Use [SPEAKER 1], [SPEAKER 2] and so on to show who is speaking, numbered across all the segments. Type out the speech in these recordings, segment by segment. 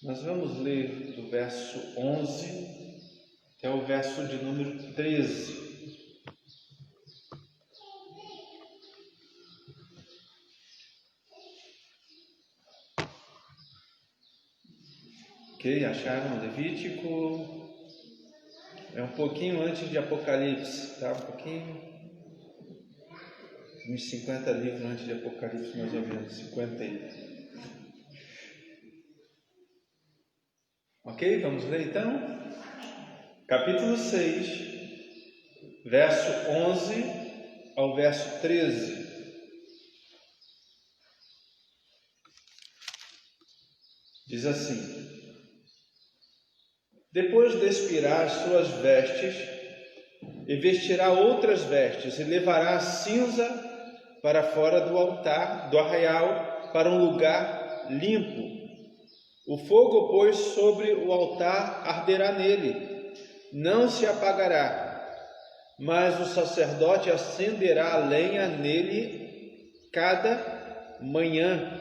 [SPEAKER 1] Nós vamos ler do verso 11 até o verso de número 13. Ok, acharam Levítico? É um pouquinho antes de Apocalipse, tá? Um pouquinho. Uns 50 livros antes de Apocalipse, mais ou menos, 50 aí. Ok, vamos ler então? Capítulo 6, verso 11 ao verso 13. Diz assim: Depois despirá as suas vestes, e vestirá outras vestes, e levará a cinza para fora do altar, do arraial, para um lugar limpo. O fogo, pois, sobre o altar arderá nele, não se apagará, mas o sacerdote acenderá a lenha nele cada manhã,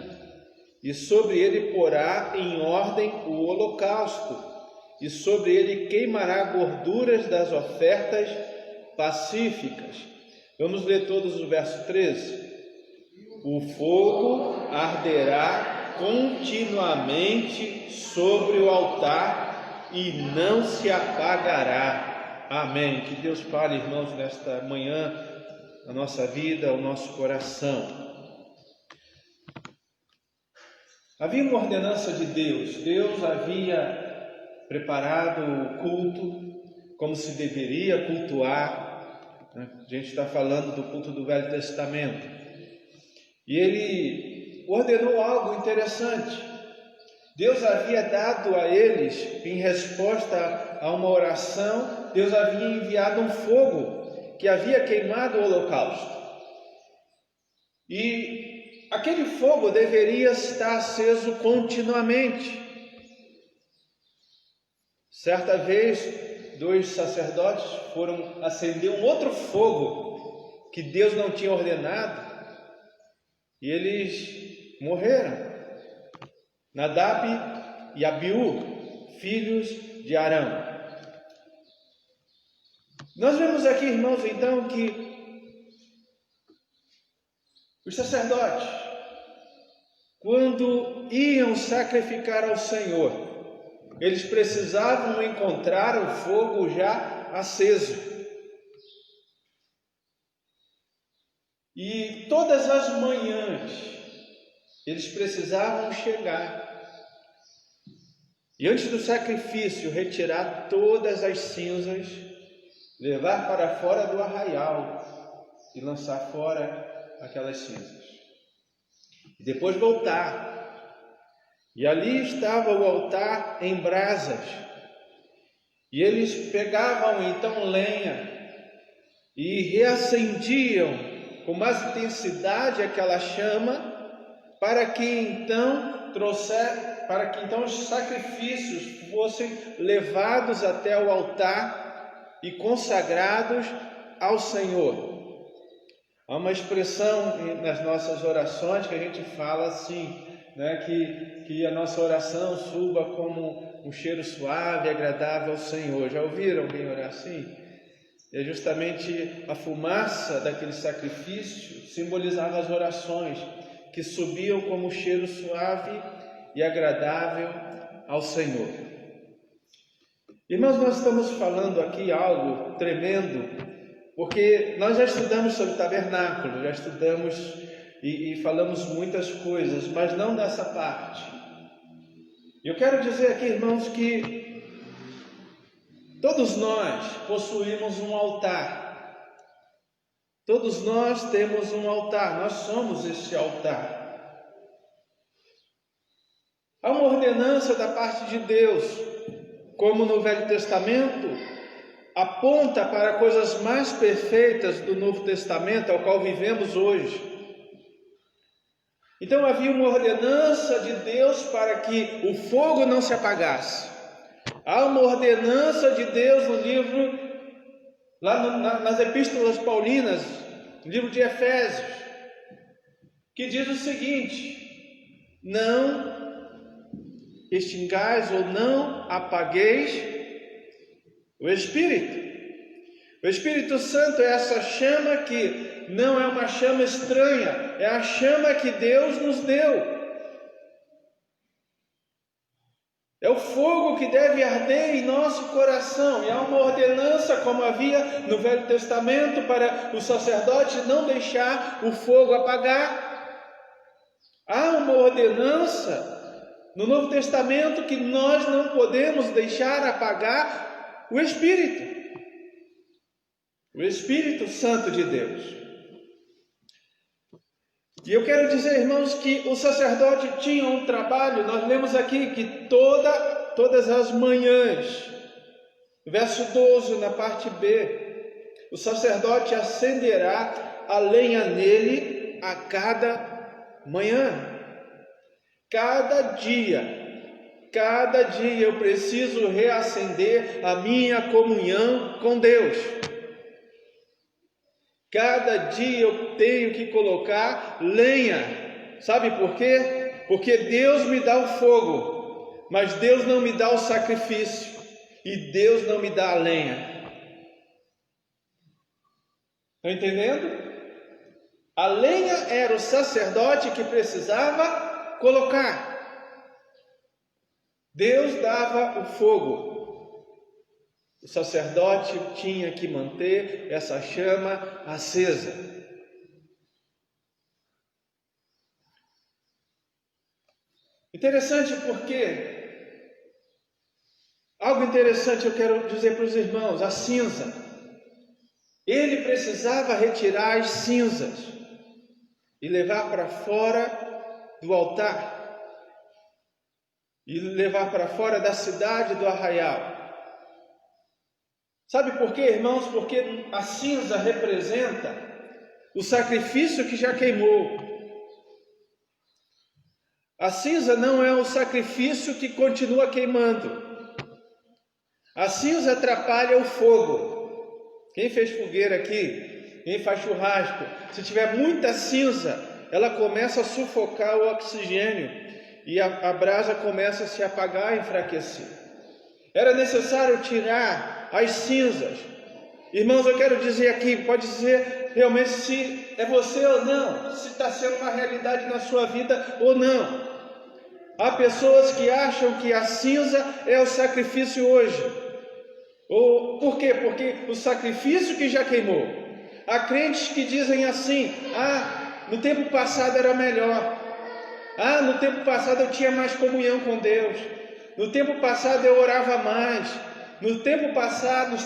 [SPEAKER 1] e sobre ele porá em ordem o holocausto, e sobre ele queimará gorduras das ofertas pacíficas. Vamos ler todos o verso 13. O fogo arderá continuamente sobre o altar e não se apagará. Amém. Que Deus fale, irmãos, nesta manhã, na nossa vida, ao nosso coração. Havia uma ordenança de Deus. Deus havia preparado o culto como se deveria cultuar. A gente está falando do culto do Velho Testamento. E ele ordenou algo interessante. Deus havia dado a eles, em resposta a uma oração, Deus havia enviado um fogo que havia queimado o holocausto. E aquele fogo deveria estar aceso continuamente. Certa vez, 2 sacerdotes foram acender um outro fogo que Deus não tinha ordenado, e eles morreram. Nadab e Abiú, filhos de Arão. Nós vemos aqui, irmãos, então, que os sacerdotes, quando iam sacrificar ao Senhor, eles precisavam encontrar o fogo já aceso. E todas as manhãs eles precisavam chegar e antes do sacrifício retirar todas as cinzas, levar para fora do arraial e lançar fora aquelas cinzas. E depois voltar. E ali estava o altar em brasas. E eles pegavam então lenha e reacendiam com mais intensidade aquela chama, para que então os sacrifícios fossem levados até o altar e consagrados ao Senhor. Há uma expressão nas nossas orações que a gente fala assim, né, que a nossa oração suba como um cheiro suave e agradável ao Senhor. Já ouviram alguém orar assim? É justamente a fumaça daquele sacrifício simbolizava as orações que subiam como um cheiro suave e agradável ao Senhor. Irmãos, nós estamos falando aqui algo tremendo, porque nós já estudamos sobre o tabernáculo, já estudamos e falamos muitas coisas, mas não nessa parte. Eu quero dizer aqui, irmãos, que todos nós possuímos um altar. Todos nós temos um altar, nós somos esse altar. Há uma ordenança da parte de Deus, como no Velho Testamento, aponta para coisas mais perfeitas do Novo Testamento, ao qual vivemos hoje. Então havia uma ordenança de Deus para que o fogo não se apagasse. Há uma ordenança de Deus no livro, nas epístolas paulinas, no livro de Efésios, que diz o seguinte: não extingais ou não apagueis o Espírito. O Espírito Santo é essa chama que não é uma chama estranha, é a chama que Deus nos deu. É o fogo que deve arder em nosso coração. E há uma ordenança, como havia no Velho Testamento, para o sacerdote não deixar o fogo apagar. Há uma ordenança no Novo Testamento que nós não podemos deixar apagar o Espírito. O Espírito Santo de Deus. E eu quero dizer, irmãos, que o sacerdote tinha um trabalho. Nós lemos aqui que todas as manhãs, verso 12, na parte B, o sacerdote acenderá a lenha nele a cada manhã. Cada dia eu preciso reacender a minha comunhão com Deus. Cada dia eu tenho que colocar lenha. Sabe por quê? Porque Deus me dá o fogo, mas Deus não me dá o sacrifício, e Deus não me dá a lenha. Estão entendendo? A lenha era o sacerdote que precisava colocar. Deus dava o fogo. O sacerdote tinha que manter essa chama acesa. Interessante porque algo interessante eu quero dizer para os irmãos: a cinza. Ele precisava retirar as cinzas e levar para fora do altar, e levar para fora da cidade do arraial. Sabe por quê, irmãos? Porque a cinza representa o sacrifício que já queimou. A cinza não é o sacrifício que continua queimando. A cinza atrapalha o fogo. Quem fez fogueira aqui, quem faz churrasco, se tiver muita cinza, ela começa a sufocar o oxigênio e a brasa começa a se apagar e enfraquecer. Era necessário tirar as cinzas. Irmãos, eu quero dizer aqui, pode dizer realmente se é você ou não, se está sendo uma realidade na sua vida ou não. Há pessoas que acham que a cinza é o sacrifício hoje. Por quê? Porque o sacrifício que já queimou. Há crentes que dizem assim: no tempo passado era melhor. No tempo passado eu tinha mais comunhão com Deus. No tempo passado eu orava mais. Nos tempos passados,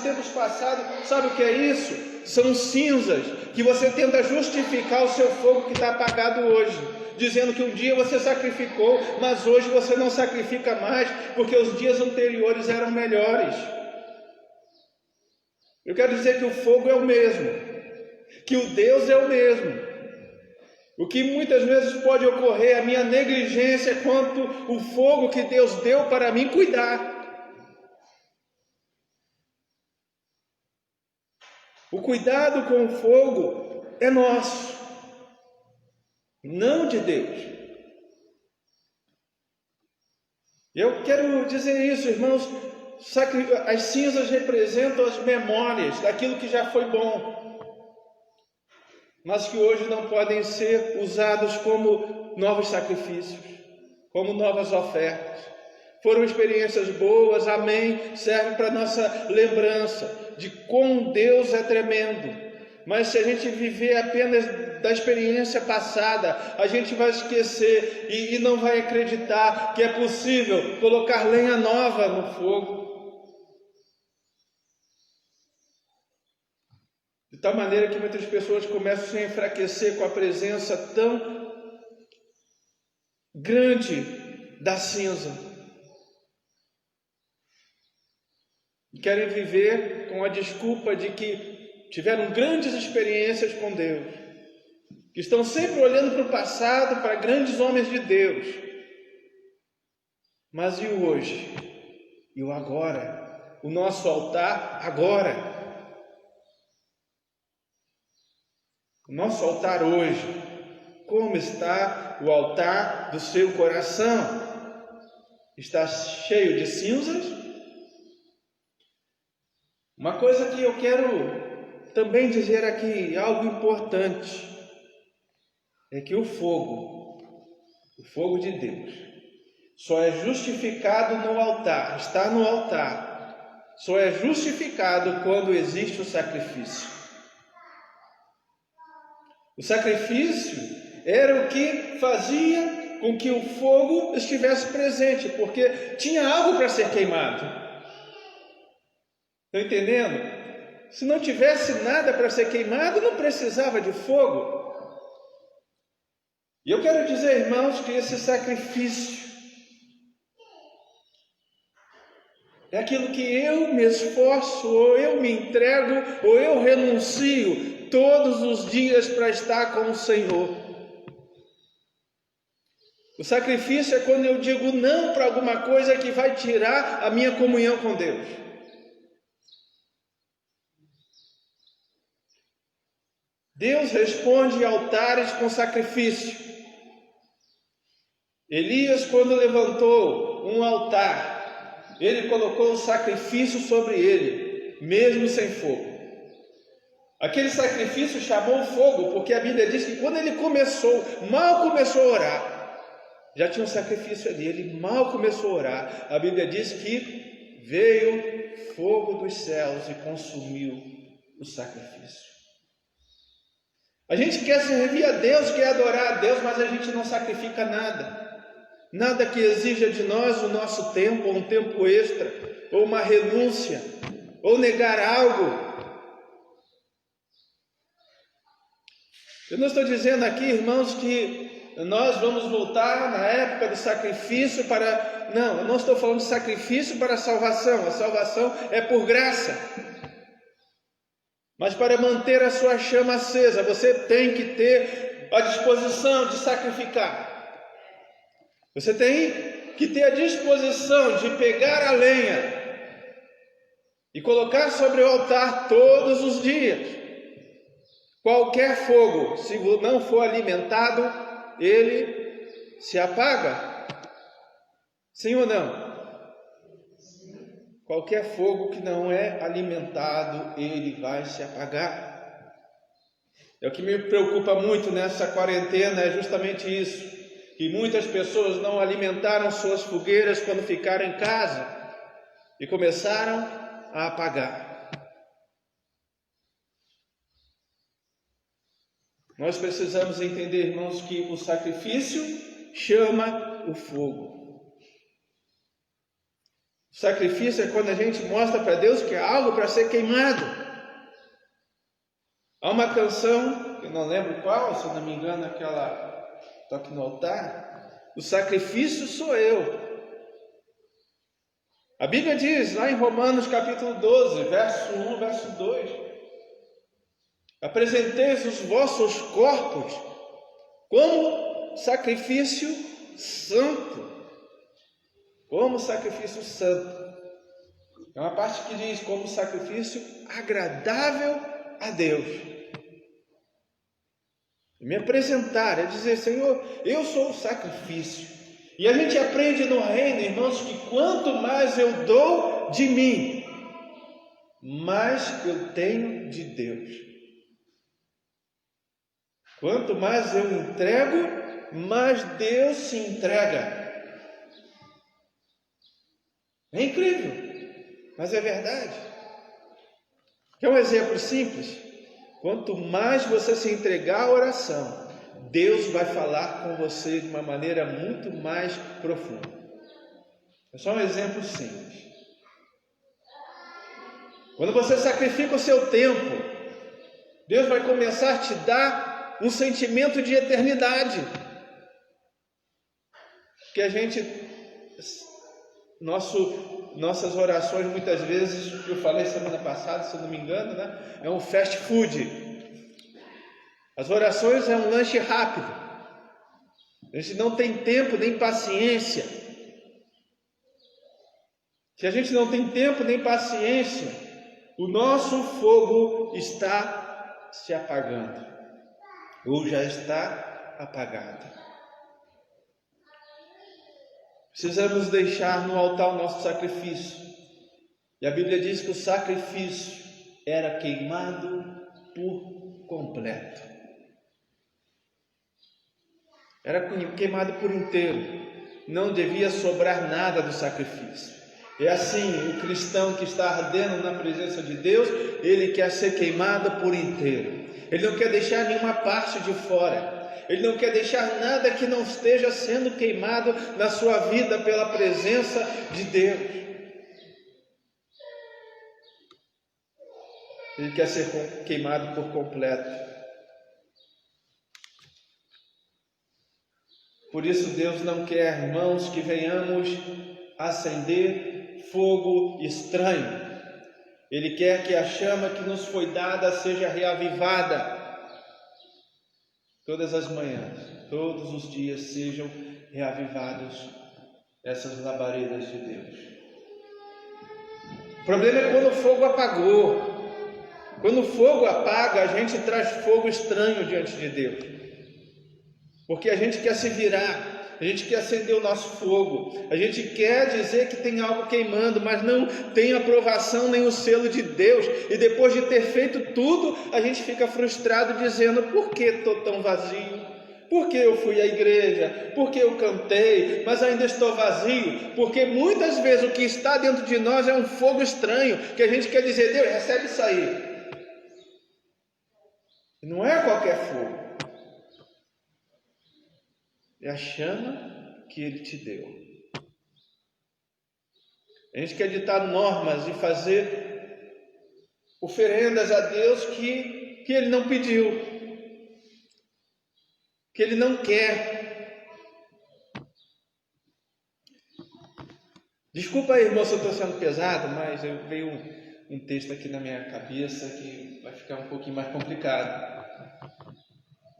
[SPEAKER 1] sabe o que é isso? São cinzas que você tenta justificar o seu fogo que está apagado hoje, dizendo que um dia você sacrificou, mas hoje você não sacrifica mais, porque os dias anteriores eram melhores. Eu quero dizer que o fogo é o mesmo, que o Deus é o mesmo. O que muitas vezes pode ocorrer é a minha negligência quanto o fogo que Deus deu para mim cuidar. O cuidado com o fogo é nosso, não de Deus. Eu quero dizer isso, irmãos. As cinzas representam as memórias daquilo que já foi bom, mas que hoje não podem ser usados como novos sacrifícios, como novas ofertas. Foram experiências boas, amém, serve para nossa lembrança de como Deus é tremendo. Mas se a gente viver apenas da experiência passada, a gente vai esquecer e não vai acreditar que é possível colocar lenha nova no fogo. De tal maneira que muitas pessoas começam a se enfraquecer com a presença tão grande da cinza. E querem viver com a desculpa de que tiveram grandes experiências com Deus, que estão sempre olhando para o passado, para grandes homens de Deus. Mas e o hoje? E o agora? O nosso altar agora? O nosso altar hoje? Como está o altar do seu coração? está cheio de cinzas. Uma coisa que eu quero também dizer aqui, algo importante, é que o fogo de Deus, só é justificado no altar, está no altar, só é justificado quando existe o sacrifício. O sacrifício era o que fazia com que o fogo estivesse presente, porque tinha algo para ser queimado. Estão entendendo? Se não tivesse nada para ser queimado, não precisava de fogo. E eu quero dizer, irmãos, que esse sacrifício é aquilo que eu me esforço, ou eu me entrego, ou eu renuncio todos os dias para estar com o Senhor. O sacrifício é quando eu digo não para alguma coisa que vai tirar a minha comunhão com Deus. Deus responde a altares com sacrifício. Elias, quando levantou um altar, ele colocou o sacrifício sobre ele, mesmo sem fogo. Aquele sacrifício chamou fogo, porque a Bíblia diz que quando ele mal começou a orar, já tinha um sacrifício ali, ele mal começou a orar, a Bíblia diz que veio fogo dos céus e consumiu o sacrifício. A gente quer servir a Deus, quer adorar a Deus, mas a gente não sacrifica nada. Nada que exija de nós o nosso tempo, ou um tempo extra, ou uma renúncia, ou negar algo. Eu não estou dizendo aqui, irmãos, que nós vamos voltar na época do sacrifício para... Não, eu não estou falando de sacrifício para a salvação. A salvação é por graça. Mas para manter a sua chama acesa, você tem que ter a disposição de sacrificar. Você tem que ter a disposição de pegar a lenha e colocar sobre o altar todos os dias. Qualquer fogo, se não for alimentado, ele se apaga. Sim ou não? Qualquer fogo que não é alimentado, ele vai se apagar. É o que me preocupa muito nessa quarentena, é justamente isso. Que muitas pessoas não alimentaram suas fogueiras quando ficaram em casa e começaram a apagar. Nós precisamos entender, irmãos, que o sacrifício chama o fogo. O sacrifício é quando a gente mostra para Deus que há algo para ser queimado. Há uma canção, eu não lembro qual, se eu não me engano, aquela toque no altar. O sacrifício sou eu. A Bíblia diz lá em Romanos capítulo 12, verso 1, verso 2: apresenteis os vossos corpos como sacrifício santo. Como sacrifício santo. É uma parte que diz como sacrifício agradável a Deus. Me apresentar, é dizer, Senhor, eu sou o sacrifício. E a gente aprende no reino, irmãos, que quanto mais eu dou de mim, mais eu tenho de Deus. Quanto mais eu entrego, mais Deus se entrega. É incrível, mas é verdade. Quer um exemplo simples? Quanto mais você se entregar à oração, Deus vai falar com você de uma maneira muito mais profunda. É só um exemplo simples. Quando você sacrifica o seu tempo, Deus vai começar a te dar um sentimento de eternidade. Que a gente... Nossas orações muitas vezes, eu falei semana passada, se eu não me engano, né? É um fast food. As orações é um lanche rápido. A gente não tem tempo nem paciência. Se a gente não tem tempo nem paciência, o nosso fogo está se apagando, ou já está apagado. Precisamos deixar no altar o nosso sacrifício. E a Bíblia diz que o sacrifício era queimado por completo. Era queimado por inteiro. Não devia sobrar nada do sacrifício. É assim, o cristão que está ardendo na presença de Deus, ele quer ser queimado por inteiro. Ele não quer deixar nenhuma parte de fora. Ele não quer deixar nada que não esteja sendo queimado na sua vida pela presença de Deus. Ele quer ser queimado por completo. Por isso Deus não quer, irmãos, que venhamos acender fogo estranho. Ele quer que a chama que nos foi dada seja reavivada. Todas as manhãs, todos os dias sejam reavivados essas labaredas de Deus. O problema é quando o fogo apagou. Quando o fogo apaga, a gente traz fogo estranho diante de Deus. Porque a gente quer se virar, a gente quer acender o nosso fogo, a gente quer dizer que tem algo queimando, mas não tem aprovação nem o selo de Deus. E depois de ter feito tudo, a gente fica frustrado dizendo: por que estou tão vazio? Por que eu fui à igreja? Por que eu cantei, mas ainda estou vazio? Porque muitas vezes o que está dentro de nós é um fogo estranho, que a gente quer dizer: Deus, recebe isso aí. Não é qualquer fogo. É a chama que Ele te deu. A gente quer ditar normas e fazer oferendas a Deus que Ele não pediu, que Ele não quer. Desculpa aí, irmão, se eu estou sendo pesado, mas veio um texto aqui na minha cabeça que vai ficar um pouquinho mais complicado.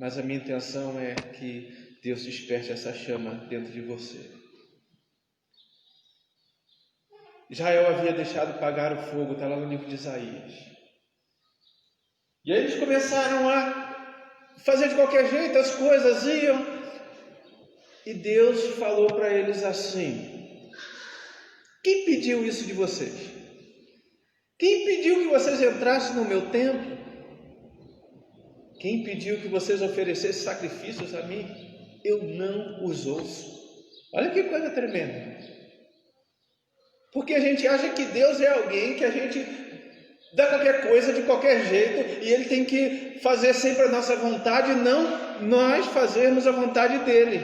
[SPEAKER 1] Mas a minha intenção é que Deus desperte essa chama dentro de você. Israel havia deixado apagar o fogo, está lá no livro de Isaías. E aí eles começaram a fazer de qualquer jeito, as coisas iam. E Deus falou para eles assim: quem pediu isso de vocês? Quem pediu que vocês entrassem no meu templo? Quem pediu que vocês oferecessem sacrifícios a mim? Eu não os ouço. Olha que coisa tremenda. Porque a gente acha que Deus é alguém que a gente dá qualquer coisa de qualquer jeito e Ele tem que fazer sempre a nossa vontade, não nós fazermos a vontade dEle.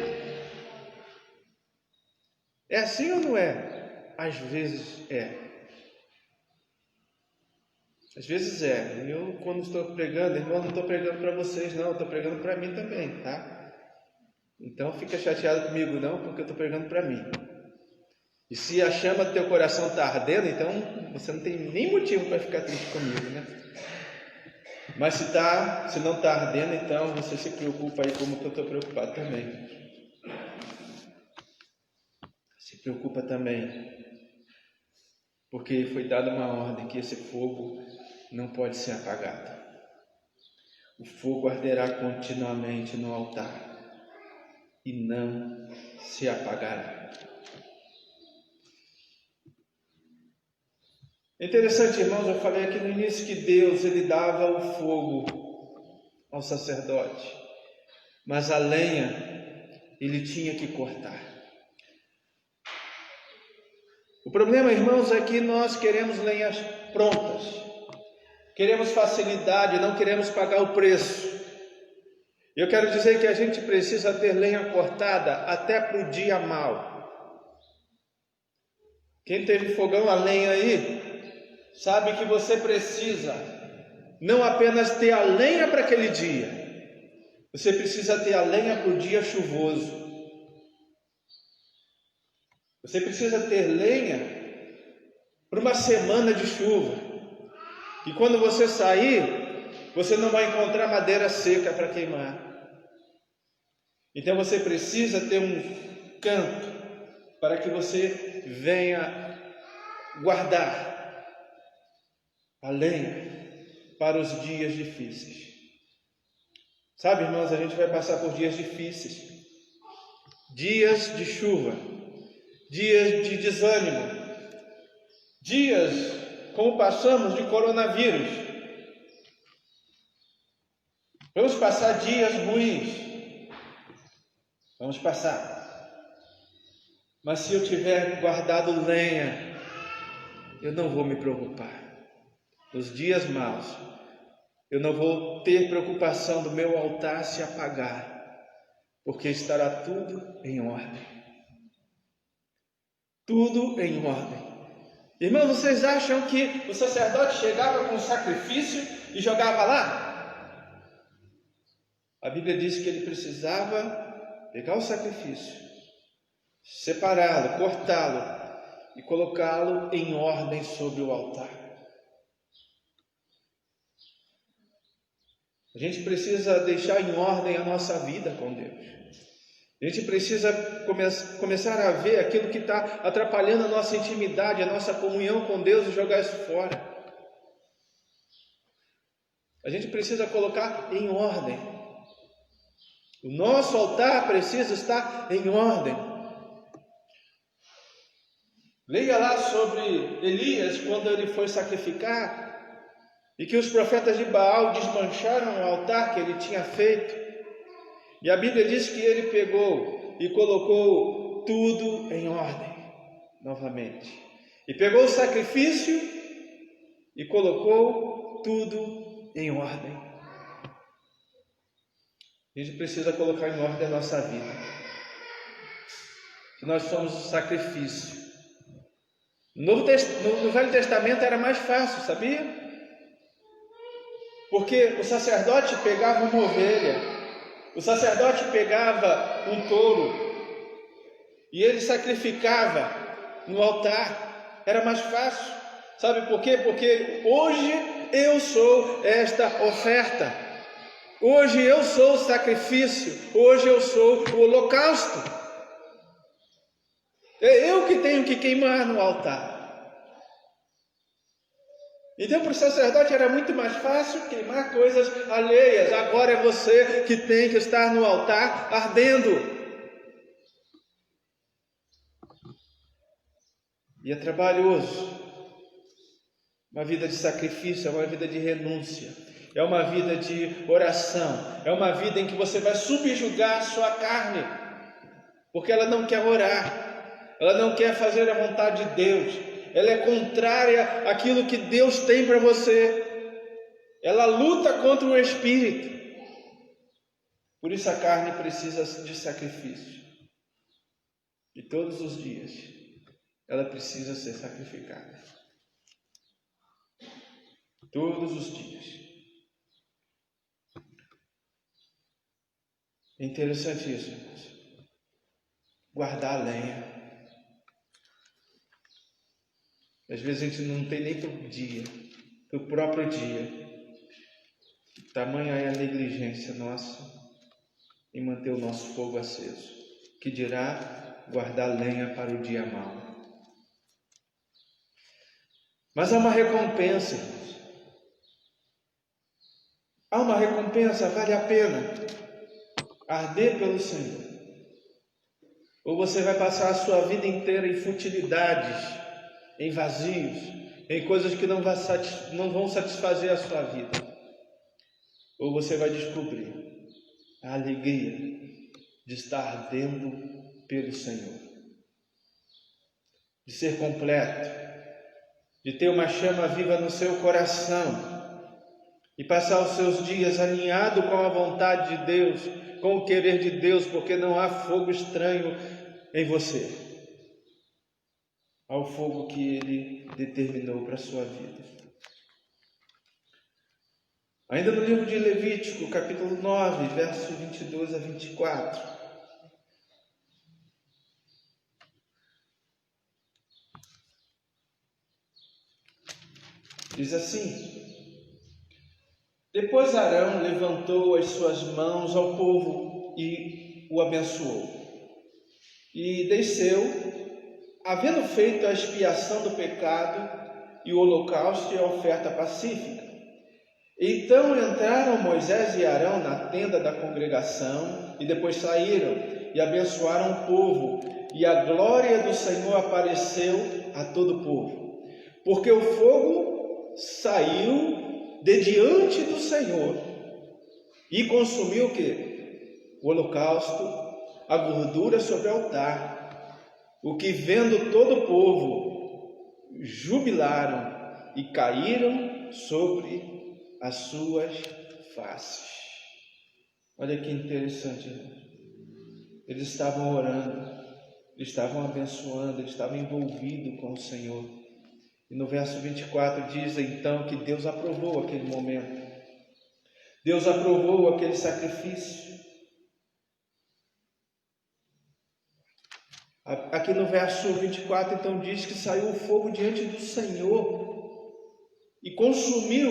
[SPEAKER 1] É assim ou não é? Às vezes é. Às vezes é. Eu, quando estou pregando, irmão, não estou pregando para vocês, não. Estou pregando para mim também, tá? Então fica chateado comigo não, porque eu estou pregando para mim. E se a chama do teu coração está ardendo, então você não tem nem motivo para ficar triste comigo, né? Mas se não está ardendo, então você se preocupa aí como que eu estou preocupado também. Se preocupa também. Porque foi dada uma ordem que esse fogo não pode ser apagado. O fogo arderá continuamente no altar e não se apagará. É interessante, irmãos, eu falei aqui no início que Deus, Ele dava o fogo ao sacerdote, mas a lenha Ele tinha que cortar. O problema, irmãos, é que nós queremos lenhas prontas, queremos facilidade, não queremos pagar o preço. Eu quero dizer que a gente precisa ter lenha cortada até para o dia mau. Quem teve fogão a lenha aí, sabe que você precisa não apenas ter a lenha para aquele dia, você precisa ter a lenha para o dia chuvoso. Você precisa ter lenha para uma semana de chuva. E quando você sair, você não vai encontrar madeira seca para queimar. Então você precisa ter um canto para que você venha guardar a lenha para os dias difíceis. Sabe, irmãos, a gente vai passar por dias difíceis, dias de chuva, dias de desânimo, dias como passamos de coronavírus. Vamos passar dias ruins, vamos passar. Mas se eu tiver guardado lenha, eu não vou me preocupar. Nos dias maus, eu não vou ter preocupação do meu altar se apagar, porque estará tudo em ordem. Tudo em ordem. Irmãos, vocês acham que o sacerdote chegava com o sacrifício e jogava lá? A Bíblia diz que ele precisava pegar o sacrifício, separá-lo, cortá-lo e colocá-lo em ordem sobre o altar. A gente precisa deixar em ordem a nossa vida com Deus. A gente precisa começar a ver aquilo que está atrapalhando a nossa intimidade, a nossa comunhão com Deus e jogar isso fora. A gente precisa colocar em ordem. O nosso altar precisa estar em ordem. Leia lá sobre Elias, quando ele foi sacrificar, e que os profetas de Baal desmancharam o altar que ele tinha feito. E a Bíblia diz que ele pegou e colocou tudo em ordem, novamente. E pegou o sacrifício e colocou tudo em ordem. A gente precisa colocar em ordem a nossa vida. Que nós somos o sacrifício. No Velho Testamento era mais fácil, sabia? Porque o sacerdote pegava uma ovelha, o sacerdote pegava um touro e ele sacrificava no altar. Era mais fácil. Sabe por quê? Porque hoje eu sou esta oferta. Hoje eu sou o sacrifício. Hoje eu sou o holocausto. É eu que tenho que queimar no altar. Então para o sacerdote era muito mais fácil queimar coisas alheias. Agora é você que tem que estar no altar ardendo. E é trabalhoso. Uma vida de sacrifício, é uma vida de renúncia. É uma vida de oração. É uma vida em que você vai subjugar a sua carne. Porque ela não quer orar. Ela não quer fazer a vontade de Deus. Ela é contrária àquilo que Deus tem para você. Ela luta contra o espírito. Por isso a carne precisa de sacrifício. E todos os dias ela precisa ser sacrificada. Todos os dias. É interessante isso, irmãos. Guardar a lenha. Às vezes a gente não tem nem para o dia, para o próprio dia. Tamanha é a negligência nossa em manter o nosso fogo aceso. Que dirá guardar lenha para o dia mau. Mas há uma recompensa, irmãos. Há uma recompensa, vale a pena arder pelo Senhor. Ou você vai passar a sua vida inteira em futilidades, em vazios, em coisas que não vão satisfazer a sua vida. Ou você vai descobrir a alegria de estar ardendo pelo Senhor, de ser completo, de ter uma chama viva no seu coração e passar os seus dias alinhado com a vontade de Deus, com o querer de Deus, porque não há fogo estranho em você. Ao fogo que Ele determinou para a sua vida. Ainda no livro de Levítico, capítulo 9, versos 22 a 24. Diz assim: Depois Arão levantou as suas mãos ao povo e o abençoou. E desceu, havendo feito a expiação do pecado e o holocausto e a oferta pacífica. Então entraram Moisés e Arão na tenda da congregação e depois saíram e abençoaram o povo e a glória do Senhor apareceu a todo o povo, porque o fogo saiu de diante do Senhor e consumiu o quê? O holocausto, a gordura sobre o altar, o que vendo todo o povo jubilaram e caíram sobre as suas faces. Olha que interessante, irmão. Eles estavam orando, eles estavam abençoando, eles estavam envolvidos com o Senhor. E no verso 24 diz então que Deus aprovou aquele momento. Deus aprovou aquele sacrifício. Aqui no verso 24 então diz que saiu o fogo diante do Senhor e consumiu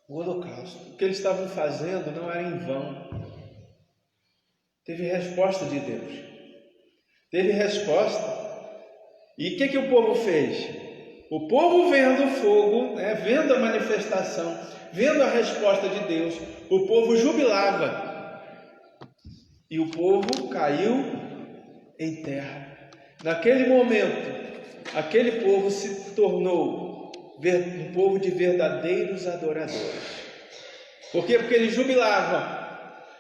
[SPEAKER 1] o holocausto. O que eles estavam fazendo não era em vão. Teve resposta de Deus. Teve resposta. E o que o povo fez? O povo vendo o fogo, vendo a manifestação, vendo a resposta de Deus, o povo jubilava. E o povo caiu em terra. Naquele momento, aquele povo se tornou um povo de verdadeiros adoradores. Por quê? Porque eles jubilavam.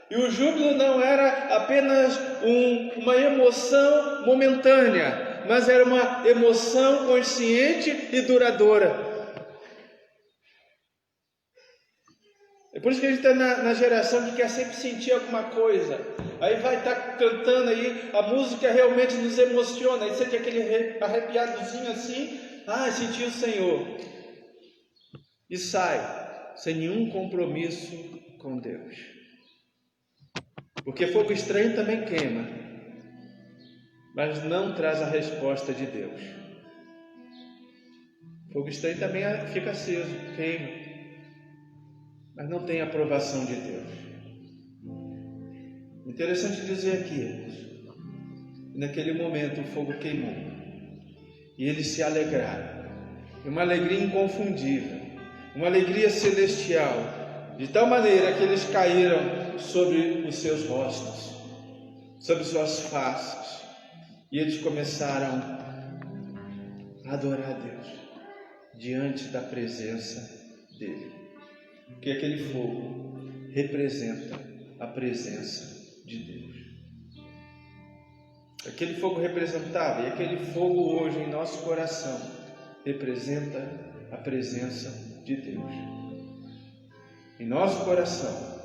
[SPEAKER 1] E o júbilo não era apenas uma emoção momentânea, mas era uma emoção consciente e duradoura. É por isso que a gente está na geração que quer sempre sentir alguma coisa. Aí vai estar cantando aí, a música realmente nos emociona. Aí você tem aquele arrepiadozinho assim, senti o Senhor. E sai, sem nenhum compromisso com Deus. Porque fogo estranho também queima, mas não traz a resposta de Deus. Fogo estranho também fica aceso, queima, mas não tem aprovação de Deus. Interessante dizer aqui, naquele momento o fogo queimou, e eles se alegraram, uma alegria inconfundível, uma alegria celestial, de tal maneira que eles caíram sobre os seus rostos, sobre suas faces, e eles começaram a adorar a Deus diante da presença dele, porque aquele fogo representa a presença de Deus. Aquele fogo representava, e aquele fogo hoje em nosso coração representa a presença de Deus em nosso coração.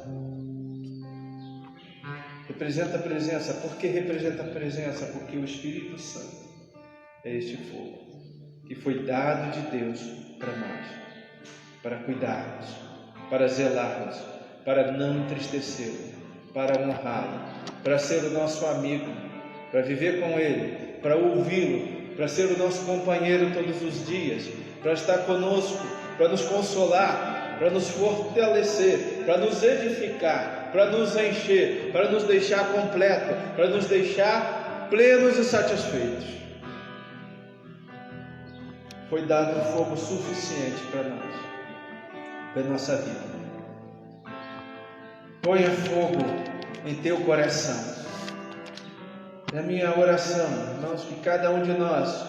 [SPEAKER 1] Representa a presença. Por que representa a presença? Porque o Espírito Santo é este fogo que foi dado de Deus para nós, para cuidarmos, para zelarmos, para não entristecê-lo, para honrá-lo, para ser o nosso amigo, para viver com ele, para ouvi-lo, para ser o nosso companheiro todos os dias, para estar conosco, para nos consolar, para nos fortalecer, para nos edificar, para nos encher, para nos deixar completo, para nos deixar plenos e satisfeitos. Foi dado um fogo suficiente para nós, para a nossa vida. Ponha fogo em teu coração. É a minha oração, irmãos, que cada um de nós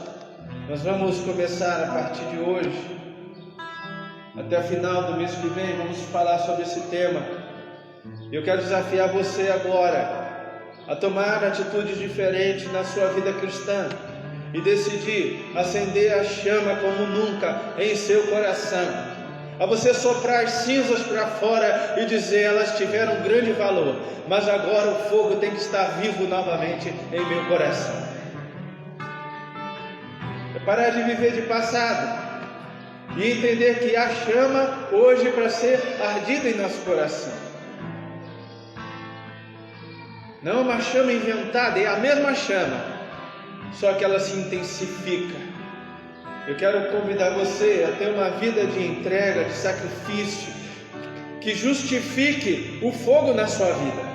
[SPEAKER 1] vamos começar a partir de hoje, até o final do mês que vem, vamos falar sobre esse tema. Eu quero desafiar você agora a tomar atitudes diferentes na sua vida cristã e decidir acender a chama como nunca em seu coração. A você soprar as cinzas para fora e dizer: elas tiveram um grande valor, mas agora o fogo tem que estar vivo novamente em meu coração. É parar de viver de passado e entender que há chama hoje para ser ardida em nosso coração. Não é uma chama inventada, é a mesma chama, só que ela se intensifica. Eu quero convidar você a ter uma vida de entrega, de sacrifício, que justifique o fogo na sua vida.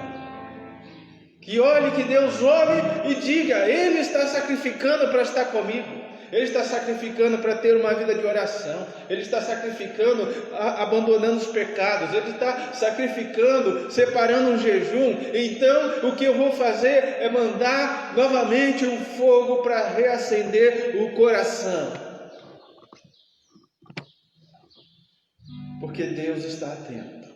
[SPEAKER 1] Que olhe, que Deus olhe e diga: Ele está sacrificando para estar comigo. Ele está sacrificando para ter uma vida de oração. Ele está sacrificando, abandonando os pecados. Ele está sacrificando, separando um jejum. Então, o que eu vou fazer é mandar novamente um fogo para reacender o coração. Porque Deus está atento.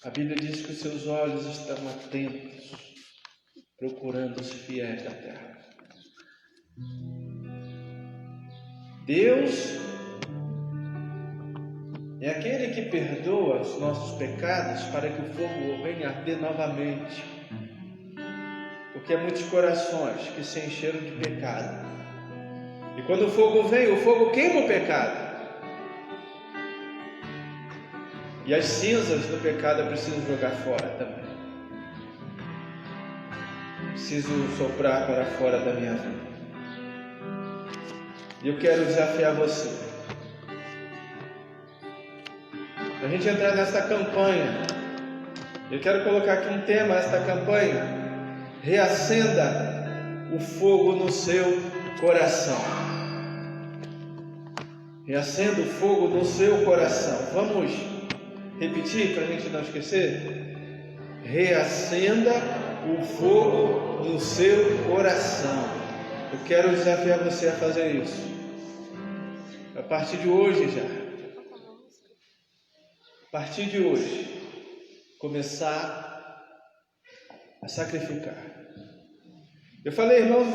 [SPEAKER 1] A Bíblia diz que os seus olhos estão atentos, procurando os fiéis da terra. Deus é aquele que perdoa os nossos pecados para que o fogo venha arder novamente. Porque há muitos corações que se encheram de pecado. E quando o fogo vem, o fogo queima o pecado. E as cinzas do pecado eu preciso jogar fora também. Preciso soprar para fora da minha vida. E eu quero desafiar você. Para a gente entrar nessa campanha, eu quero colocar aqui um tema nesta campanha. Reacenda o fogo no seu coração. Reacenda o fogo no seu coração. Vamos repetir para a gente não esquecer? Reacenda o fogo no seu coração. Eu quero desafiar você a fazer isso. A partir de hoje já. A partir de hoje. Começar a sacrificar. Eu falei, irmãos,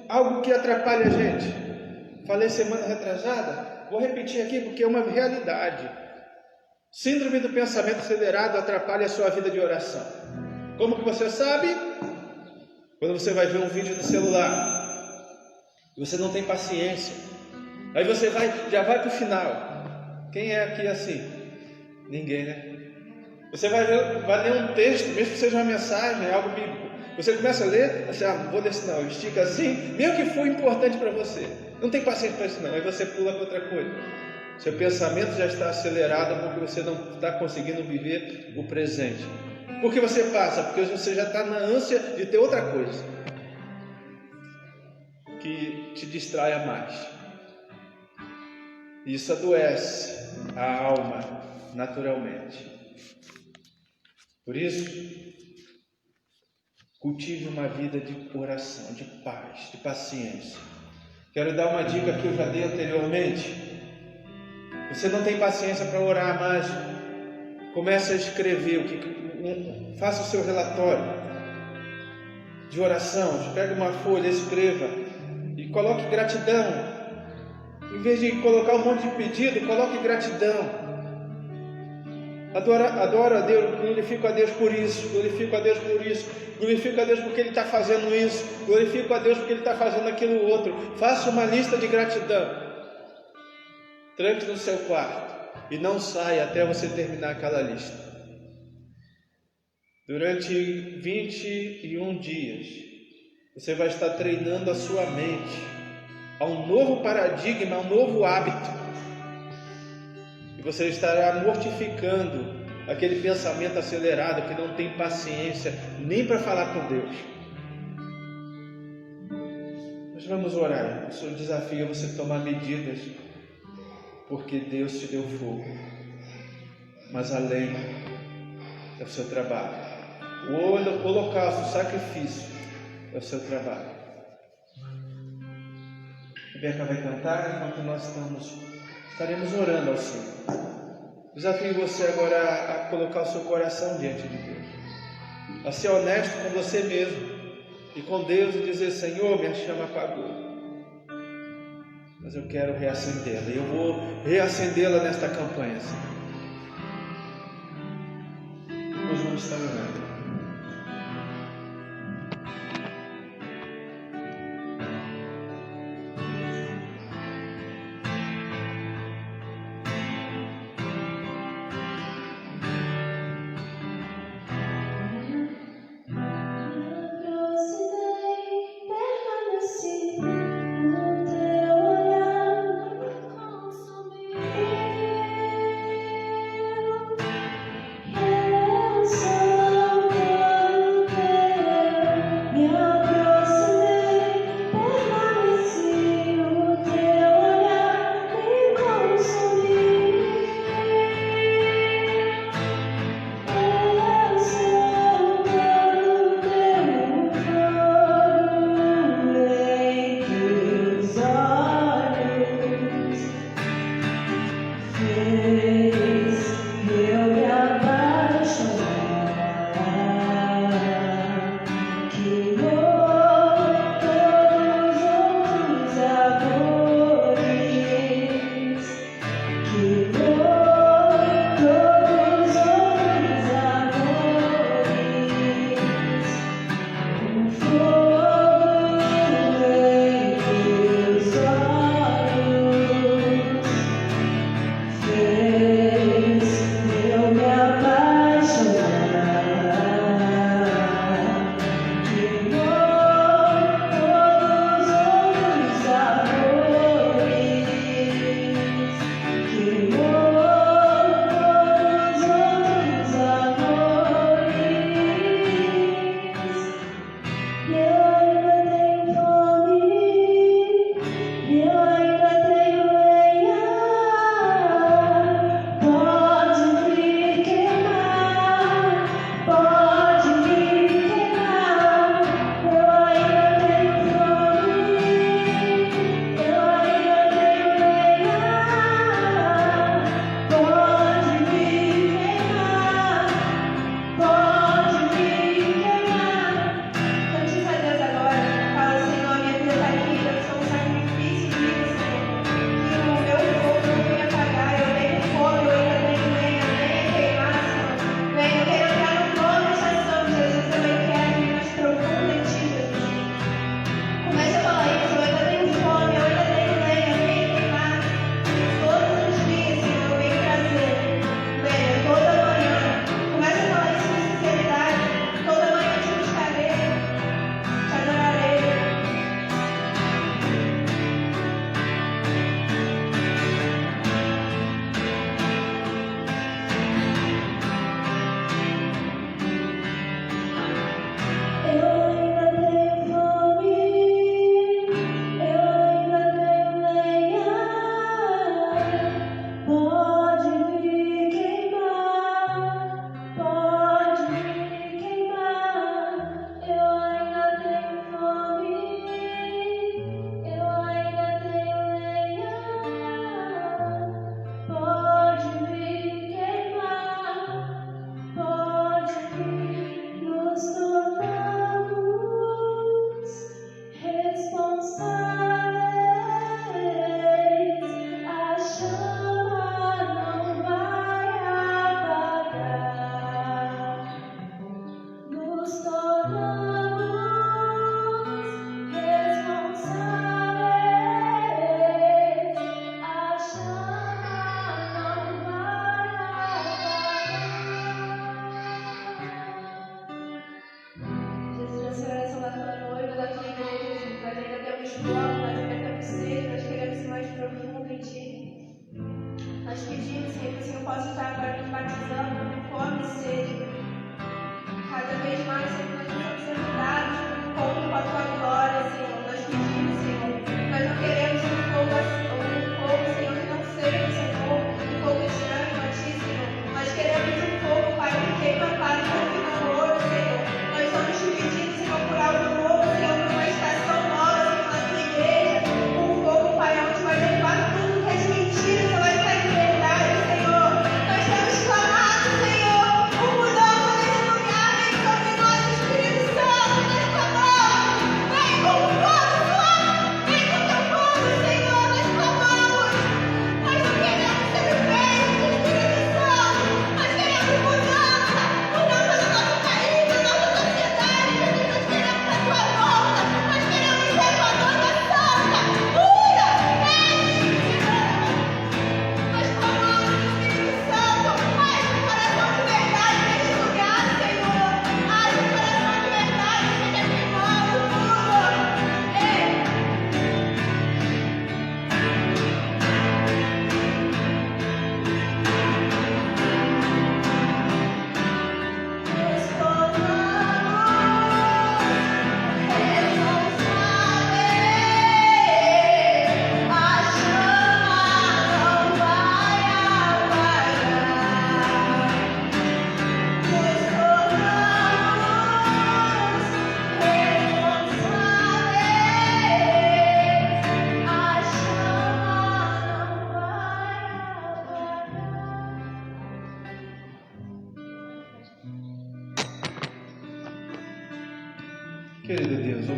[SPEAKER 1] algo que atrapalha a gente. Falei semana retrasada. Vou repetir aqui porque é uma realidade. Síndrome do pensamento acelerado atrapalha a sua vida de oração. Como que você sabe? Quando você vai ver um vídeo no celular e você não tem paciência, aí você já vai para o final. Quem é aqui assim? Ninguém, né? Você vai ler um texto, mesmo que seja uma mensagem, algo bíblico. Você começa a ler, assim, vou ler isso não, estica assim, mesmo que for importante para você. Não tem paciência para isso não, aí você pula para outra coisa. Seu pensamento já está acelerado porque você não está conseguindo viver o presente. Por que você passa? Porque você já está na ânsia de ter outra coisa que te distraia mais. Isso adoece a alma naturalmente. Por isso, cultive uma vida de oração, de paz, de paciência. Quero dar uma dica que eu já dei anteriormente. Você não tem paciência para orar mais, comece a escrever, faça o seu relatório de oração, pega uma folha, escreva e coloque gratidão. Em vez de colocar um monte de pedido, coloque gratidão. Adoro a Deus, glorifico a Deus por isso, glorifico a Deus por isso, glorifico a Deus porque Ele está fazendo isso, glorifico a Deus porque Ele está fazendo aquilo outro. Faça uma lista de gratidão. Tranque no seu quarto e não saia até você terminar aquela lista. Durante 21 dias, você vai estar treinando a sua mente a um novo paradigma, a um novo hábito. E você estará mortificando aquele pensamento acelerado que não tem paciência nem para falar com Deus. Nós vamos orar. O seu desafio é você tomar medidas, porque Deus te deu fogo, mas além é o seu trabalho. O holocausto, o sacrifício é o seu trabalho. A Beca vai cantar enquanto nós estaremos orando ao Senhor. Desafio você agora a colocar o seu coração diante de Deus, a ser honesto com você mesmo e com Deus e dizer: Senhor, minha chama apagou, mas eu quero reacendê-la, e eu vou reacendê-la nesta campanha, Senhor. Nós vamos estar orando.
[SPEAKER 2] So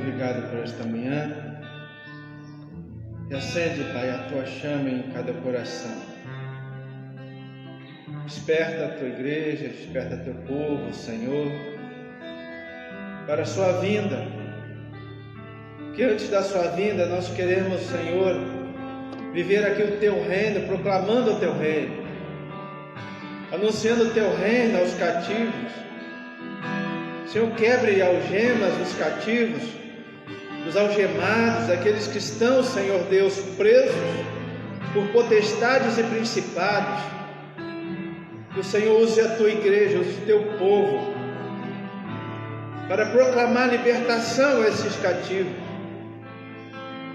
[SPEAKER 1] obrigado por esta manhã. E acende, Pai, a tua chama em cada coração. Desperta a tua igreja, desperta teu povo, Senhor, para a sua vinda. Que antes da sua vinda nós queremos, Senhor, viver aqui o teu reino, proclamando o teu reino, anunciando o teu reino aos cativos. Senhor, quebre algemas dos cativos, dos algemados, aqueles que estão, Senhor Deus, presos por potestades e principados. Que o Senhor use a tua igreja, use o teu povo, para proclamar libertação a esses cativos,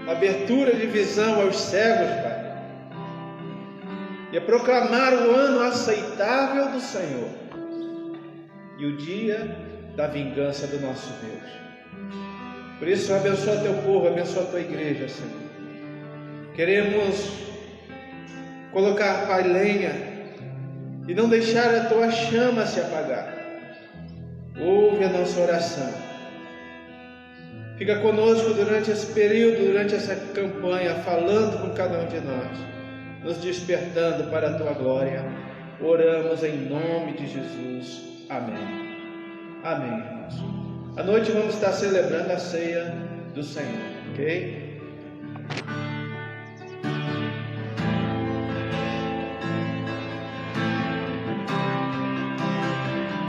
[SPEAKER 1] abertura de visão aos cegos, Pai, e a proclamar o ano aceitável do Senhor e o dia da vingança do nosso Deus. Por isso, abençoa teu povo, abençoa a tua igreja, Senhor. Queremos colocar, Pai, lenha e não deixar a tua chama se apagar. Ouve a nossa oração. Fica conosco durante esse período, durante essa campanha, falando com cada um de nós, nos despertando para a tua glória. Oramos em nome de Jesus. Amém. Amém, irmãos. À noite vamos estar celebrando a ceia do Senhor, ok?